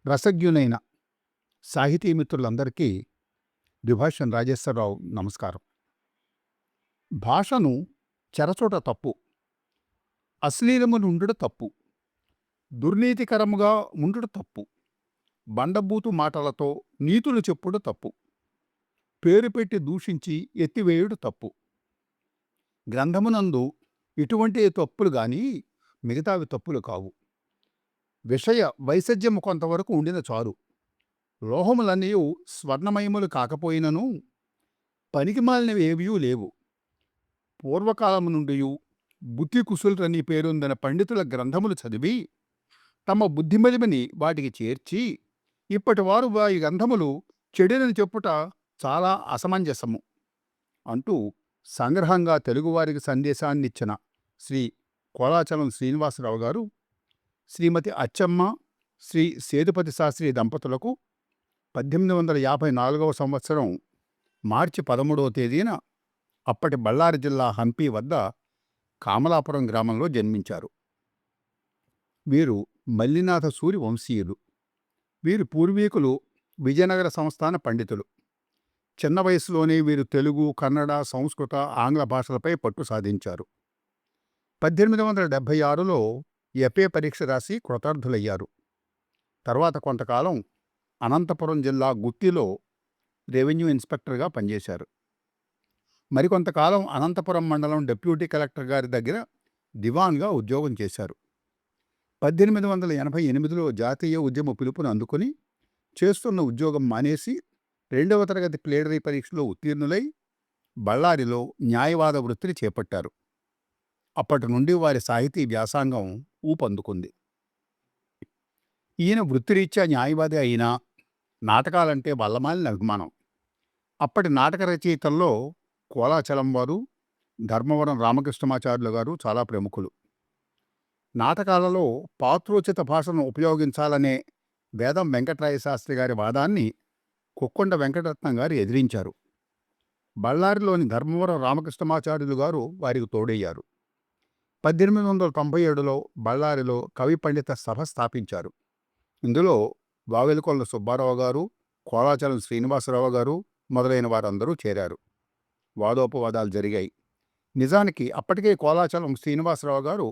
రసజ్ఞులైన సాహితీ మిత్రులందరికీ ద్విభాషన్ రాజేశ్వరరావు నమస్కారం. భాషను చెరచోట తప్పు, అశ్లీలమునుండుట తప్పు, దుర్నీతికరముగా ఉండుట తప్పు, బండబూతు మాటలతో నీతులు చెప్పుడు తప్పు, పేరు పెట్టి దూషించి ఎత్తివేయుడు తప్పు. గ్రంథమునందు ఇటువంటి తప్పులు గాని మిగతావి తప్పులు కావు. విషయ వైసజ్యము కొంతవరకు ఉండిన చాలు. లోహములన్నయూ స్వర్ణమయములు కాకపోయినను పనికిమాలినవి ఏవియూ లేవు. పూర్వకాలము నుండి బుద్ధి కుశలురని పేరొందిన పండితుల గ్రంథములు చదివి తమ బుద్ధిమలిమిని వాటికి చేర్చి ఇప్పటి వారు వారి గ్రంథములు చెడినని చెప్పుట చాలా అసమంజసము అంటూ సంగ్రహంగా తెలుగువారికి సందేశాన్నిచ్చిన శ్రీ కోలాచలం శ్రీనివాసరావు గారు శ్రీమతి అచ్చమ్మ, శ్రీ సేతుపతి శాస్త్రి దంపతులకు 1854 సంవత్సరం మార్చి 13వ తేదీన అప్పటి బళ్ళారి జిల్లా హంపి వద్ద కామలాపురం గ్రామంలో జన్మించారు. వీరు మల్లినాథ సూరి వంశీయులు. వీరి పూర్వీకులు విజయనగర సంస్థాన పండితులు. చిన్న వయసులోనే వీరు తెలుగు, కన్నడ, సంస్కృత, ఆంగ్ల భాషలపై పట్టు సాధించారు. 1876లో ఎఫ్ఏ పరీక్ష రాసి కృతార్థులయ్యారు. తర్వాత కొంతకాలం అనంతపురం జిల్లా గుత్తిలో రెవెన్యూ ఇన్స్పెక్టర్గా పనిచేశారు. మరికొంతకాలం అనంతపురం మండలం డిప్యూటీ కలెక్టర్ గారి దగ్గర దివాన్గా ఉద్యోగం చేశారు. 1888లో జాతీయ ఉద్యమ పిలుపును అందుకుని చేస్తున్న ఉద్యోగం మానేసి 2వ తరగతి ప్లేడరీ పరీక్షలో ఉత్తీర్ణులై బళ్ళారిలో న్యాయవాద వృత్తిని చేపట్టారు. అప్పటి నుండి వారి సాహితీ వ్యాసంగం ఊపందుకుంది. ఈయన వృత్తిరీత్యా న్యాయవాది అయినా నాటకాలంటే వల్లమాలిన అభిమానం. అప్పటి నాటక రచయితల్లో కోలాచలం వారు, ధర్మవరం రామకృష్ణమాచార్యులు గారు చాలా ప్రముఖులు. నాటకాలలో పాత్రోచిత భాషను ఉపయోగించాలనే వేదం వెంకటరాయ శాస్త్రి గారి వాదాన్ని కుక్కొండ వెంకటరత్నం గారు ఎదిరించారు. బళ్ళారిలోని ధర్మవరం రామకృష్ణమాచార్యులు గారు వారికి తోడయ్యారు. 1897లో బళ్ళారిలో కవి పండిత సభ స్థాపించారు. ఇందులో వావెలకొండ సుబ్బారావు గారు, కోలాచలం శ్రీనివాసరావు గారు మొదలైన వారందరూ చేరారు. వాదోపవాదాలు జరిగాయి. నిజానికి అప్పటికే కోలాచలం శ్రీనివాసరావు గారు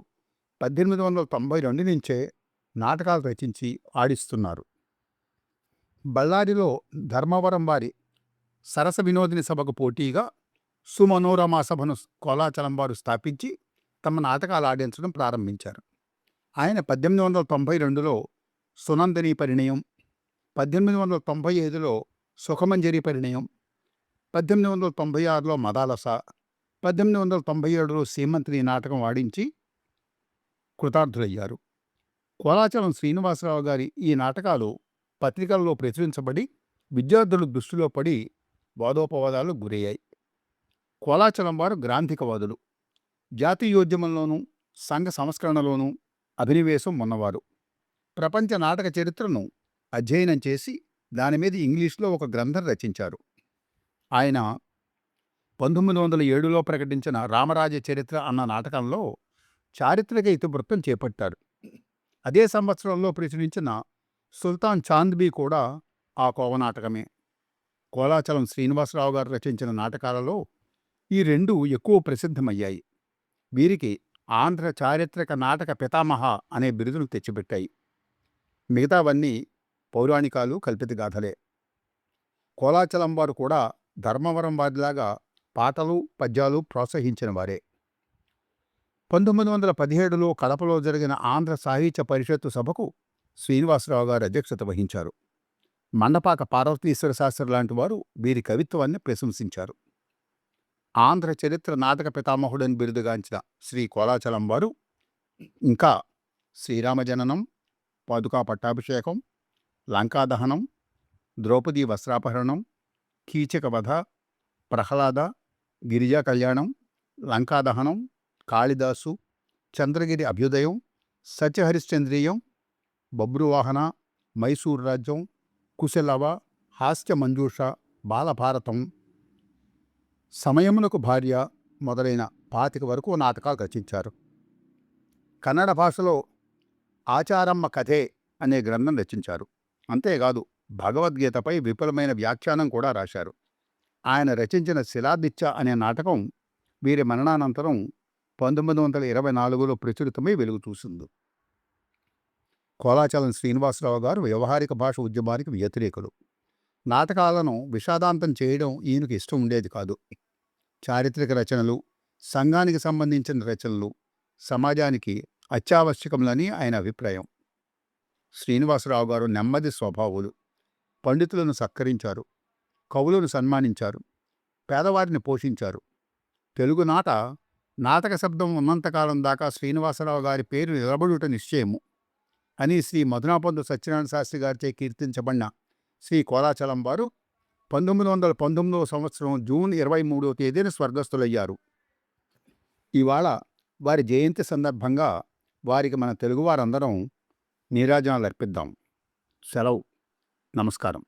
1892 నుంచే నాటకాలు రచించి ఆడిస్తున్నారు. బళ్ళారిలో ధర్మవరం వారి సరస వినోదిని సభకు పోటీగా సుమనోరమా సభను కోలాచలం వారు స్థాపించి తమ నాటకాలు ఆడించడం ప్రారంభించారు. ఆయన 1892లో సునందిని పరిణయం, 1895లో సుఖమంజరి పరిణయం, 1896లో మదాలస, 1897లో సీమంతిని నాటకం ఆడించి కృతార్థులయ్యారు. కోలాచలం శ్రీనివాసరావు గారి ఈ నాటకాలు పత్రికల్లో ప్రచురించబడి విద్యార్థుల దృష్టిలో పడి వాదోపవాదాలు గురయ్యాయి. కోలాచలం వారు గ్రాంధికవాదులు. జాతీయోద్యమంలోనూ సంఘ సంస్కరణలోనూ అభినివేశం ఉన్నవారు. ప్రపంచ నాటక చరిత్రను అధ్యయనం చేసి దాని మీద ఇంగ్లీష్లో ఒక గ్రంథం రచించారు. ఆయన 1907లో ప్రకటించిన రామరాజ చరిత్ర అన్న నాటకంలో చారిత్రక ఇతివృత్తం చేపట్టారు. అదే సంవత్సరంలో ప్రచురించిన సుల్తాన్ చాంద్బీ కూడా ఆ కోవనాటకమే. కోలాచలం శ్రీనివాసరావు గారు రచించిన నాటకాలలో ఈ రెండు ఎక్కువ ప్రసిద్ధమయ్యాయి. వీరికి ఆంధ్ర చారిత్రక నాటక పితామహ అనే బిరుదులు తెచ్చిపెట్టాయి. మిగతావన్నీ పౌరాణికాలు, కల్పిత గాథలే. కోలాచలం వారు కూడా ధర్మవరం వారిలాగా పాటలు, పద్యాలు ప్రోత్సహించిన వారే. 1917లో కడపలో జరిగిన ఆంధ్ర సాహిత్య పరిషత్తు సభకు శ్రీనివాసరావు గారు అధ్యక్షత వహించారు. మండపాక పార్వతీశ్వర శాస్త్రి లాంటి వారు వీరి కవిత్వాన్ని ప్రశంసించారు. ఆంధ్ర చరిత్ర నాటక పితామహుడని బిరుదుగాంచిన శ్రీ కోలాచలం వారు ఇంకా శ్రీరామజననం, పాదుకా పట్టాభిషేకం, లంకాదహనం, ద్రౌపదీ వస్త్రాపహరణం, కీచక వధ, ప్రహ్లాద, గిరిజా కళ్యాణం, లంకాదహనం, కాళిదాసు, చంద్రగిరి అభ్యుదయం, సత్యహరిశ్చంద్రీయం, బబ్రువాహన, మైసూరు రాజ్యం, కుశలవ, హాస్య మంజూష, బాలభారతం, సమయమునకు భార్య మొదలైన 25 వరకు నాటకాలు రచించారు. కన్నడ భాషలో ఆచారమ్మ కథే అనే గ్రంథం రచించారు. అంతేకాదు భగవద్గీతపై విపులమైన వ్యాఖ్యానం కూడా రాశారు. ఆయన రచించిన శిలాదిత్య అనే నాటకం వీరి మరణానంతరం 1924లో ప్రచురితమై వెలుగు చూసింది. కోలాచలం శ్రీనివాసరావు గారు వ్యవహారిక భాష ఉద్యమానికి వ్యతిరేకులు. నాటకాలను విషాదాంతం చేయడం ఈయనకు ఇష్టం ఉండేది కాదు. చారిత్రక రచనలు, సంఘానికి సంబంధించిన రచనలు సమాజానికి అత్యావశ్యకములని ఆయన అభిప్రాయం. శ్రీనివాసరావు గారు నెమ్మది స్వభావులు. పండితులను సత్కరించారు, కవులను సన్మానించారు, పేదవారిని పోషించారు. తెలుగునాట నాటక శబ్దం ఉన్నంతకాలం దాకా శ్రీనివాసరావు గారి పేరు నిలబడుట నిశ్చయము అని శ్రీ మధునాపంతు సత్యనారాయణ శాస్త్రి గారిచే కీర్తించబడిన శ్రీ కోలాచలం వారు 1919 సంవత్సరం జూన్ 23వ తేదీన స్వర్గస్థులయ్యారు. ఇవాళ వారి జయంతి సందర్భంగా వారికి మన తెలుగువారందరం నీరాజనాలు అర్పిద్దాం. సెలవు. నమస్కారం.